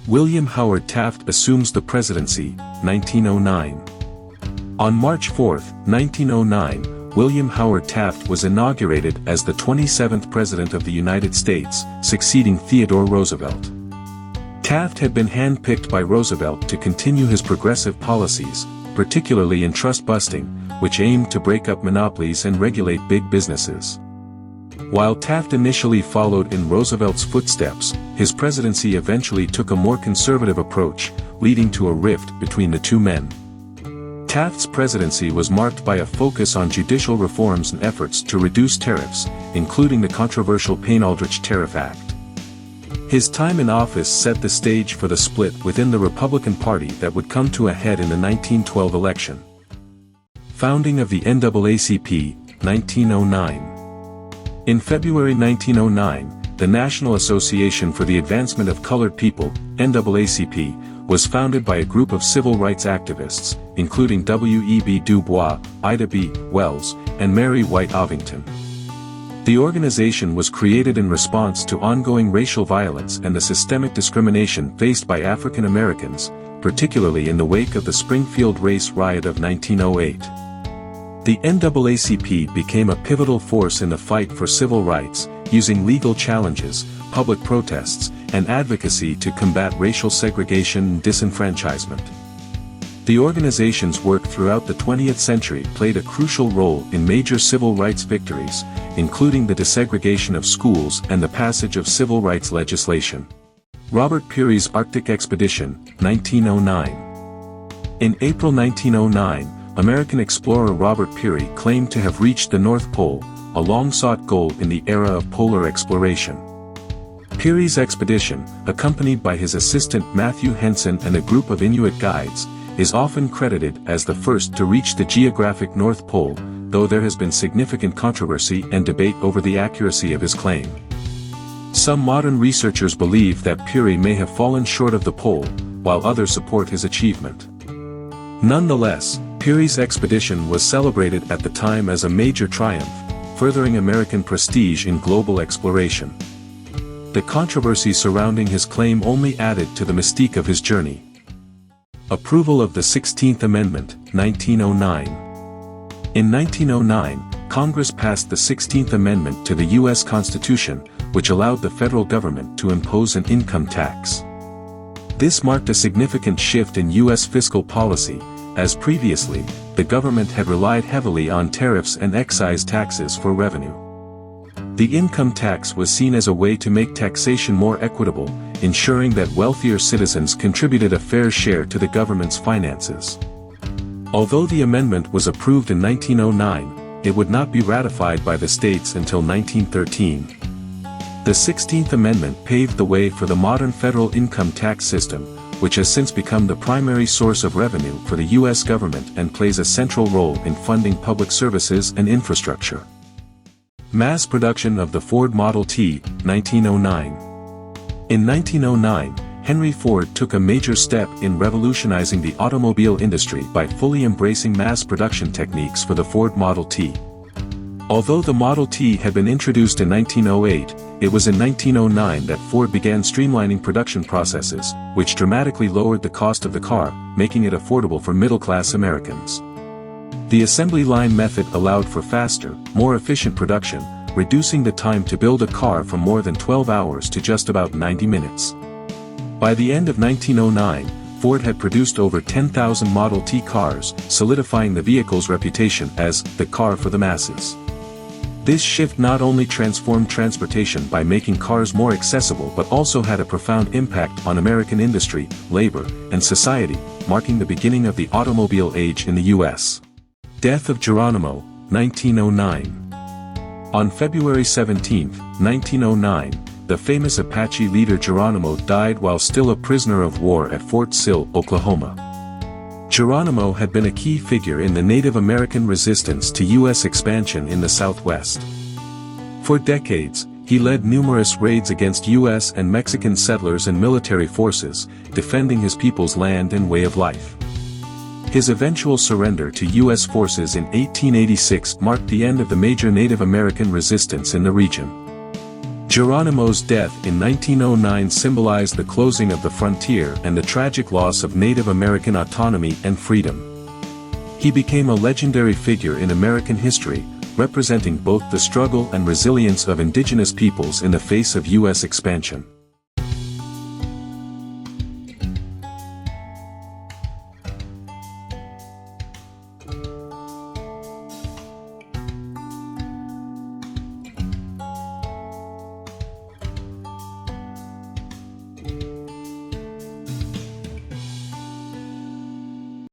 William Howard Taft assumes the presidency, 1909. On March 4, 1909, William Howard Taft was inaugurated as the 27th President of the United States, succeeding Theodore Roosevelt. Taft had been handpicked by Roosevelt to continue his progressive policies, particularly in trust busting, which aimed to break up monopolies and regulate big businesses. While Taft initially followed in Roosevelt's footsteps, his presidency eventually took a more conservative approach, leading to a rift between the two men. Taft's presidency was marked by a focus on judicial reforms and efforts to reduce tariffs, including the controversial Payne-Aldrich Tariff Act. His time in office set the stage for the split within the Republican Party that would come to a head in the 1912 election. Founding of the NAACP, 1909. In February 1909, the National Association for the Advancement of Colored People, NAACP, was founded by a group of civil rights activists, including W.E.B. Du Bois, Ida B. Wells, and Mary White Ovington. The organization was created in response to ongoing racial violence and the systemic discrimination faced by African Americans, particularly in the wake of the Springfield Race Riot of 1908. The NAACP became a pivotal force in the fight for civil rights, using legal challenges, public protests, and advocacy to combat racial segregation and disenfranchisement. The organization's work throughout the 20th century played a crucial role in major civil rights victories, including the desegregation of schools and the passage of civil rights legislation. Robert Peary's Arctic Expedition, 1909. In April 1909, American explorer Robert Peary claimed to have reached the North Pole, a long-sought goal in the era of polar exploration. Peary's expedition, accompanied by his assistant Matthew Henson and a group of Inuit guides, is often credited as the first to reach the geographic North Pole, though there has been significant controversy and debate over the accuracy of his claim. Some modern researchers believe that Peary may have fallen short of the pole, while others support his achievement. Nonetheless, Peary's expedition was celebrated at the time as a major triumph, furthering American prestige in global exploration. The controversy surrounding his claim only added to the mystique of his journey. Approval of the 16th Amendment, 1909. In 1909, Congress passed the 16th Amendment to the U.S. Constitution, which allowed the federal government to impose an income tax. This marked a significant shift in U.S. fiscal policy, as previously, the government had relied heavily on tariffs and excise taxes for revenue. The income tax was seen as a way to make taxation more equitable, ensuring that wealthier citizens contributed a fair share to the government's finances. Although the amendment was approved in 1909, it would not be ratified by the states until 1913. The 16th Amendment paved the way for the modern federal income tax system, which has since become the primary source of revenue for the U.S. government and plays a central role in funding public services and infrastructure. Mass production of the Ford Model T, 1909. In 1909, Henry Ford took a major step in revolutionizing the automobile industry by fully embracing mass production techniques for the Ford Model T. Although the Model T had been introduced in 1908, it was in 1909 that Ford began streamlining production processes, which dramatically lowered the cost of the car, making it affordable for middle-class Americans. The assembly line method allowed for faster, more efficient production, reducing the time to build a car from more than 12 hours to just about 90 minutes. By the end of 1909, Ford had produced over 10,000 Model T cars, solidifying the vehicle's reputation as the car for the masses. This shift not only transformed transportation by making cars more accessible but also had a profound impact on American industry, labor, and society, marking the beginning of the automobile age in the U.S. Death of Geronimo, 1909. On February 17, 1909, the famous Apache leader Geronimo died while still a prisoner of war at Fort Sill, Oklahoma. Geronimo had been a key figure in the Native American resistance to U.S. expansion in the Southwest. For decades, he led numerous raids against U.S. and Mexican settlers and military forces, defending his people's land and way of life. His eventual surrender to U.S. forces in 1886 marked the end of the major Native American resistance in the region. Geronimo's death in 1909 symbolized the closing of the frontier and the tragic loss of Native American autonomy and freedom. He became a legendary figure in American history, representing both the struggle and resilience of indigenous peoples in the face of U.S. expansion.